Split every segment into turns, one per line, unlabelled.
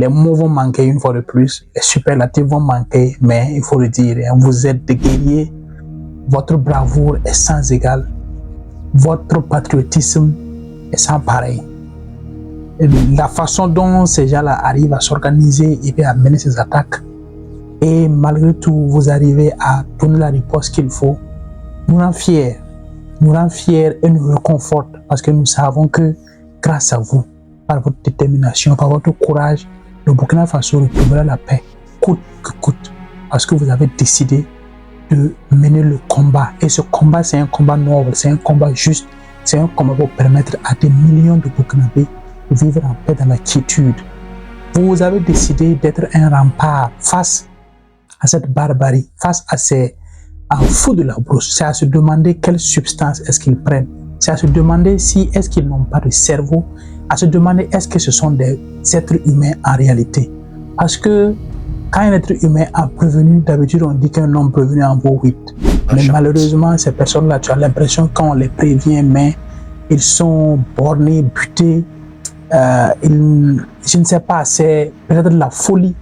Les mots vont manquer une fois de plus, les superlatifs vont manquer, mais il faut le dire, vous êtes des guerriers, votre bravoure est sans égal, votre patriotisme est sans pareil. La façon dont ces gens-là arrivent à s'organiser et à mener ces attaques, et malgré tout, vous arrivez à donner la réponse qu'il faut, nous rend fiers et nous réconforte parce que nous savons que grâce à vous, par votre détermination, par votre courage, le Burkina Faso retrouvera la paix, coûte que coûte, parce que vous avez décidé de mener le combat. Et ce combat, c'est un combat noble, c'est un combat juste, c'est un combat pour permettre à des millions de Burkinabés de vivre en paix dans la quiétude. Vous avez décidé d'être un rempart face à cette barbarie, face à ces fous de la brousse. C'est à se demander quelle substance est-ce qu'ils prennent. C'est à se demander si est-ce qu'ils n'ont pas de cerveau, à se demander est-ce que ce sont des êtres humains en réalité. Parce que quand un être humain a prévenu, d'habitude on dit qu'un homme prévenu en vaut 8. Mais malheureusement, ces personnes-là, tu as l'impression qu'on les prévient, mais ils sont bornés, butés. Je ne sais pas, c'est peut-être de la folie.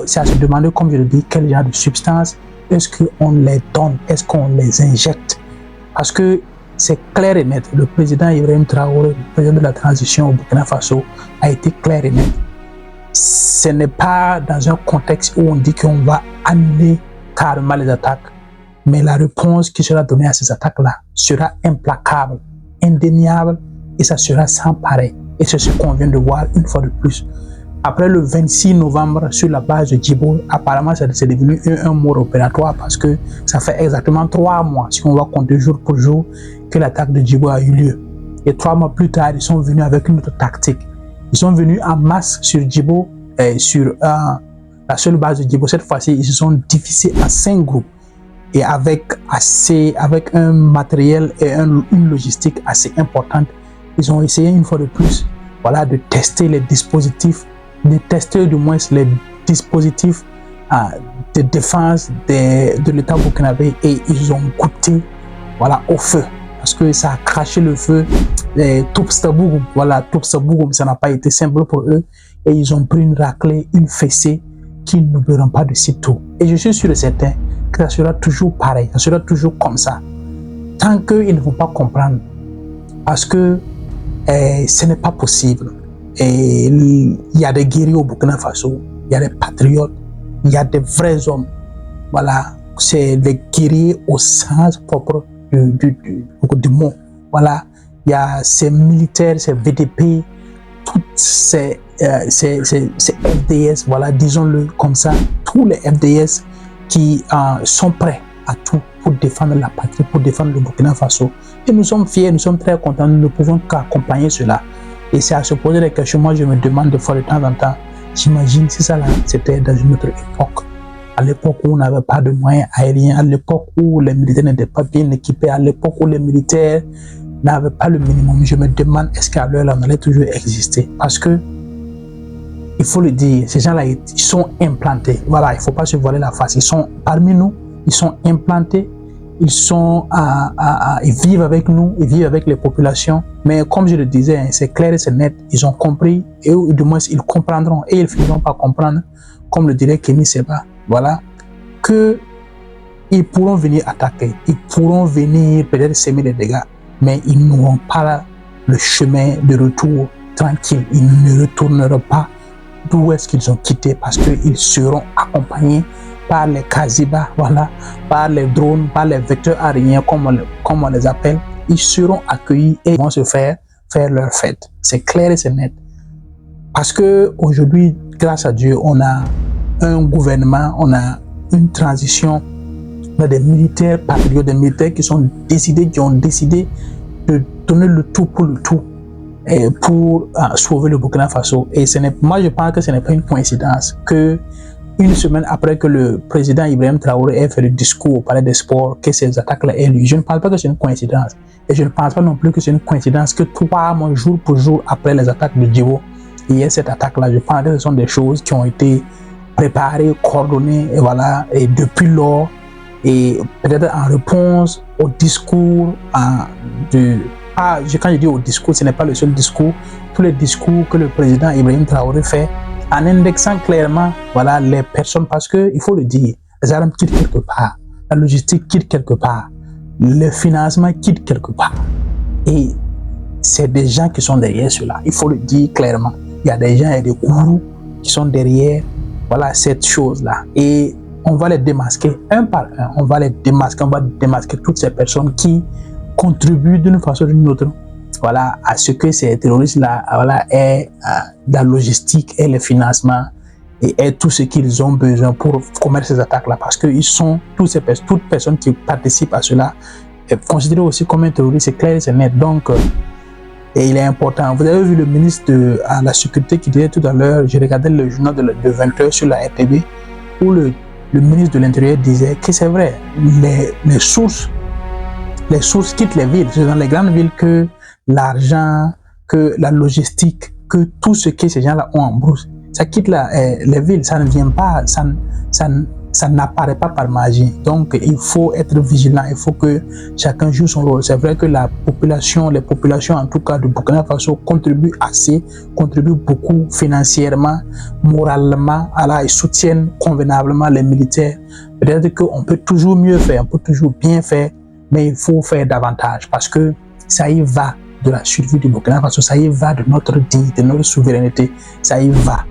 C'est à se demander, comme je le dis, quel genre de substance est-ce qu'on les donne, est-ce qu'on les injecte. Parce que c'est clair et net. Le président Ibrahim Traoré, le président de la transition au Burkina Faso, a été clair et net. Ce n'est pas dans un contexte où on dit qu'on va annuler carrément les attaques, mais la réponse qui sera donnée à ces attaques-là sera implacable, indéniable, et ça sera sans pareil. Et c'est ce qu'on vient de voir une fois de plus. Après le 26 novembre, sur la base de Djibo, apparemment c'est devenu un mot opératoire parce que ça fait exactement 3 mois, si on va compter jour pour jour, que l'attaque de Djibo a eu lieu. Et 3 mois plus tard, ils sont venus avec une autre tactique. Ils sont venus en masse sur Djibo, sur la seule base de Djibo. Cette fois-ci, ils se sont divisés en 5 groupes et avec un matériel et une logistique assez importante. Ils ont essayé une fois de plus, voilà, de tester les dispositifs, de tester du moins les dispositifs de défense de l'État burkinabé, et ils ont goûté, voilà, au feu parce que ça a craché le feu. Toubstabougou, ça n'a pas été simple pour eux et ils ont pris une raclée, une fessée qu'ils n'oublieront pas de sitôt. Et je suis sûr et certain que ça sera toujours pareil, ça sera toujours comme ça tant qu'ils ne vont pas comprendre, parce que ce n'est pas possible. Et il y a des guerriers au Burkina Faso, il y a des patriotes, il y a des vrais hommes. Voilà, c'est des guerriers au sens propre du mot. Voilà, il y a ces militaires, ces VDP, toutes ces FDS, voilà, disons-le comme ça, tous les FDS qui sont prêts à tout pour défendre la patrie, pour défendre le Burkina Faso. Et nous sommes fiers, nous sommes très contents, nous ne pouvons qu'accompagner cela. Et c'est à se poser des questions. Moi, je me demande de fois de temps en temps, j'imagine si ça là, c'était dans une autre époque. À l'époque où on n'avait pas de moyens aériens, à l'époque où les militaires n'étaient pas bien équipés, à l'époque où les militaires n'avaient pas le minimum. Je me demande, est-ce qu'à l'heure là, on allait toujours exister? Parce que, il faut le dire, ces gens-là, ils sont implantés. Voilà, il ne faut pas se voiler la face. Ils sont parmi nous, ils sont implantés. Ils vivent avec nous, ils vivent avec les populations. Mais comme je le disais, c'est clair et c'est net, ils ont compris, et du moins ils comprendront, et ils finiront par comprendre, comme le dirait Kémy Séba, voilà, qu'ils pourront venir attaquer, ils pourront venir peut-être semer des dégâts, mais ils n'auront pas le chemin de retour tranquille, ils ne retourneront pas d'où est-ce qu'ils ont quitté, parce qu'ils seront accompagnés par les Kaziba, voilà, par les drones, par les vecteurs aériens, comme on les appelle. Ils seront accueillis et vont se faire leur fête. C'est clair et c'est net. Parce que aujourd'hui, grâce à Dieu, on a un gouvernement, on a une transition, on a des militaires patriotes, des militaires qui ont décidé de donner le tout pour le tout et pour sauver le Burkina Faso. Et moi, je pense que ce n'est pas une coïncidence que une semaine après que le président Ibrahim Traoré ait fait le discours au Palais des Sports, que ces attaques-là aient lieu. Je ne pense pas que c'est une coïncidence. Et je ne pense pas non plus que c'est une coïncidence que 3 mois, jour pour jour, après les attaques de Djibo, il y a cette attaque-là. Je pense que ce sont des choses qui ont été préparées, coordonnées, et voilà, et depuis lors, et peut-être en réponse au discours quand je dis au discours, ce n'est pas le seul discours, tous les discours que le président Ibrahim Traoré fait en indexant clairement voilà, les personnes, parce qu'il faut le dire, les armes quittent quelque part, la logistique quitte quelque part, le financement quitte quelque part. Et c'est des gens qui sont derrière cela, il faut le dire clairement. Il y a des gens et des gourous qui sont derrière voilà, cette chose-là. Et on va les démasquer un par un, on va démasquer toutes ces personnes qui contribuent d'une façon ou d'une autre voilà, à ce que ces terroristes-là voilà, aient la logistique et le financement et tout ce qu'ils ont besoin pour commettre ces attaques-là. Parce qu'ils sont, toutes personnes qui participent à cela, considérées aussi comme un terroriste, c'est clair et c'est net. Donc, et il est important. Vous avez vu le ministre de la Sécurité qui disait tout à l'heure, j'ai regardé le journal de 20h sur la RTB, où le ministre de l'Intérieur disait que c'est vrai, les sources quittent les villes. C'est dans les grandes villes que l'argent, que la logistique, que tout ce que ces gens-là ont en brousse, ça quitte les villes, ça ne vient pas, ça n'apparaît pas par magie. Donc, il faut être vigilant, il faut que chacun joue son rôle. C'est vrai que les populations en tout cas de Burkina Faso contribuent beaucoup financièrement, moralement, et soutiennent convenablement les militaires. Peut-être qu'on peut toujours mieux faire, on peut toujours bien faire, mais il faut faire davantage parce que ça y va de la survie du Burkina Faso, ça y va de notre dignité, de notre souveraineté, ça y va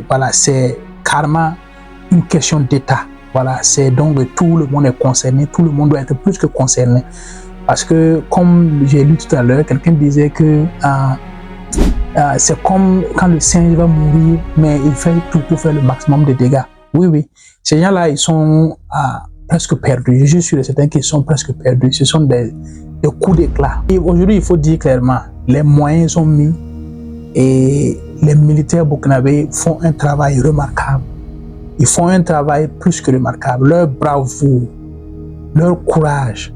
voilà, c'est carrément une question d'État. Voilà, c'est donc tout le monde est concerné, tout le monde doit être plus que concerné. Parce que, comme j'ai lu tout à l'heure, quelqu'un disait que c'est comme quand le singe va mourir, mais il fait tout pour faire le maximum de dégâts. Oui, ces gens-là, ils sont presque perdus. Je suis sûr et certain qu'ils sont presque perdus. Ce sont des coups d'éclat. Et aujourd'hui, il faut dire clairement, les moyens sont mis et les militaires burkinabés font un travail remarquable. Ils font un travail plus que remarquable. Leur bravoure, leur courage,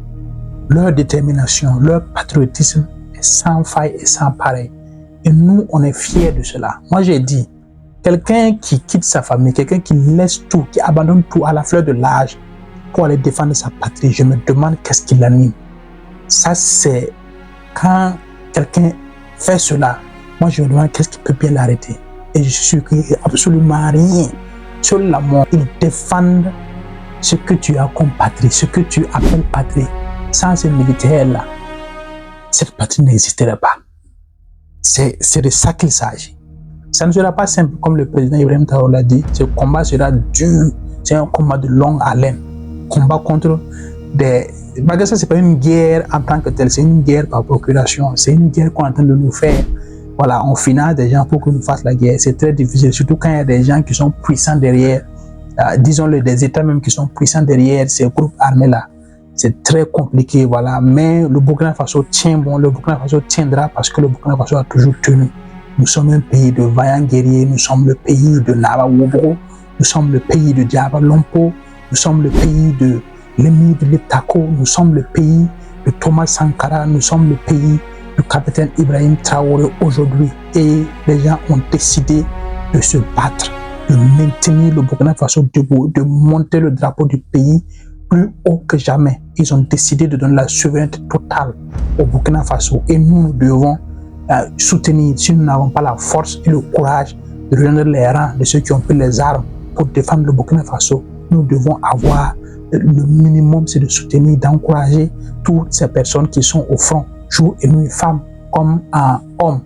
leur détermination, leur patriotisme est sans faille et sans pareil. Et nous, on est fiers de cela. Moi, j'ai dit, quelqu'un qui quitte sa famille, quelqu'un qui laisse tout, qui abandonne tout à la fleur de l'âge pour aller défendre sa patrie, je me demande qu'est-ce qui l'anime. Ça, c'est quand quelqu'un fait cela, moi, je me demande qu'est-ce qui peut bien l'arrêter. Et je suis sûr qu'il n'y a absolument rien. Sur la mort, ils défendent ce que tu as comme patrie, ce que tu appelles patrie. Sans ces militaires-là, cette patrie n'existerait pas. C'est de ça qu'il s'agit. Ça ne sera pas simple, comme le président Ibrahim Traoré l'a dit. Ce combat sera dur. C'est un combat de longue haleine. Combat contre des... Parce que ça, ce n'est pas une guerre en tant que telle, c'est une guerre par procuration. C'est une guerre qu'on est en train de nous faire. Voilà, on finance des gens pour qu'ils nous fassent la guerre. C'est très difficile, surtout quand il y a des gens qui sont puissants derrière, disons-le, des États même qui sont puissants derrière ces groupes armés-là. C'est très compliqué, voilà. Mais le Burkina Faso tient bon, le Burkina Faso tiendra parce que le Burkina Faso a toujours tenu. Nous sommes un pays de vaillants guerriers, nous sommes le pays de Naba Wobro, nous sommes le pays de Diaba Lompo, nous sommes le pays de l'émir de Leptako, nous sommes le pays de Thomas Sankara, nous sommes le pays du capitaine Ibrahim Traoré aujourd'hui. Et les gens ont décidé de se battre, de maintenir le Burkina Faso debout, de monter le drapeau du pays plus haut que jamais. Ils ont décidé de donner la souveraineté totale au Burkina Faso. Et nous devons soutenir, si nous n'avons pas la force et le courage de rejoindre les rangs de ceux qui ont pris les armes pour défendre le Burkina Faso, nous devons avoir le minimum, c'est de soutenir, d'encourager toutes ces personnes qui sont au front, jour et nuit, femmes comme hommes,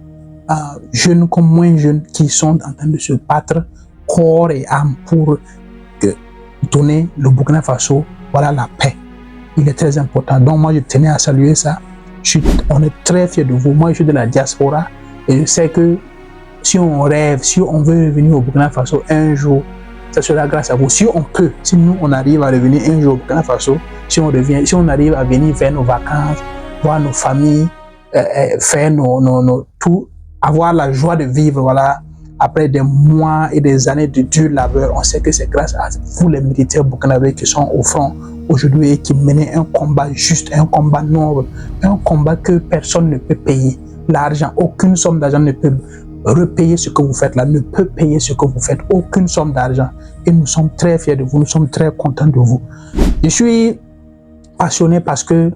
jeunes comme moins jeunes, qui sont en train de se battre corps et âme pour donner le Burkina Faso, voilà, la paix. Il est très important. Donc moi, je tenais à saluer ça. On est très fiers de vous. Moi, je suis de la diaspora et je sais que si on rêve, si on veut revenir au Burkina Faso un jour, ça sera grâce à vous. Si on peut, si nous, on arrive à revenir un jour au Burkina Faso, si on arrive à venir faire nos vacances, voir nos familles, faire tout, avoir la joie de vivre, voilà, après des mois et des années de dur labeur, on sait que c'est grâce à vous, les militaires burkinabés qui sont au front aujourd'hui et qui menaient un combat juste, un combat noble, un combat que personne ne peut payer. L'argent, aucune somme d'argent ne peut repayer ce que vous faites là, ne peut payer ce que vous faites, aucune somme d'argent. Et nous sommes très fiers de vous, nous sommes très contents de vous. Je suis passionné parce que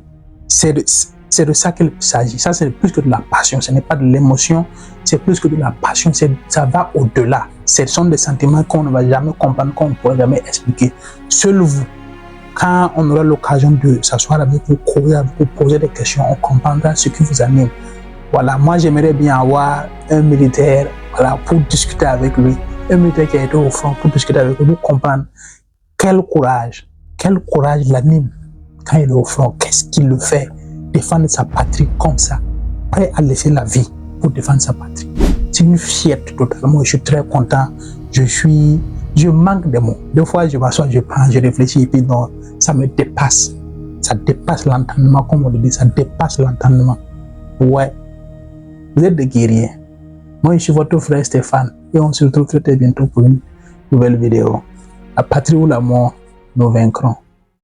C'est de ça qu'il s'agit. Ça, c'est plus que de la passion. Ce n'est pas de l'émotion, c'est plus que de la passion. Ça va au-delà. Ce sont des sentiments qu'on ne va jamais comprendre, qu'on ne pourra jamais expliquer. Seul vous, quand on aura l'occasion de s'asseoir avec vous, courir avec vous, poser des questions, on comprendra ce qui vous anime. Voilà, moi j'aimerais bien avoir un militaire, voilà, pour discuter avec lui. Un militaire qui a été au front pour discuter avec lui, pour comprendre quel courage l'anime quand il est au front. Qu'est-ce qu'il le fait défendre sa patrie comme ça, prêt à laisser la vie pour défendre sa patrie. C'est une fierté totalement. Je suis très content. Je manque de mots. Des fois, je m'assois, je pense, je réfléchis et puis non, ça me dépasse. Ça dépasse l'entendement, comme on le dit, ça dépasse l'entendement. Ouais. Vous êtes des guerriers. Moi, je suis votre frère Stéphane et on se retrouve très bientôt pour une nouvelle vidéo. La patrie ou la mort, nous vaincrons.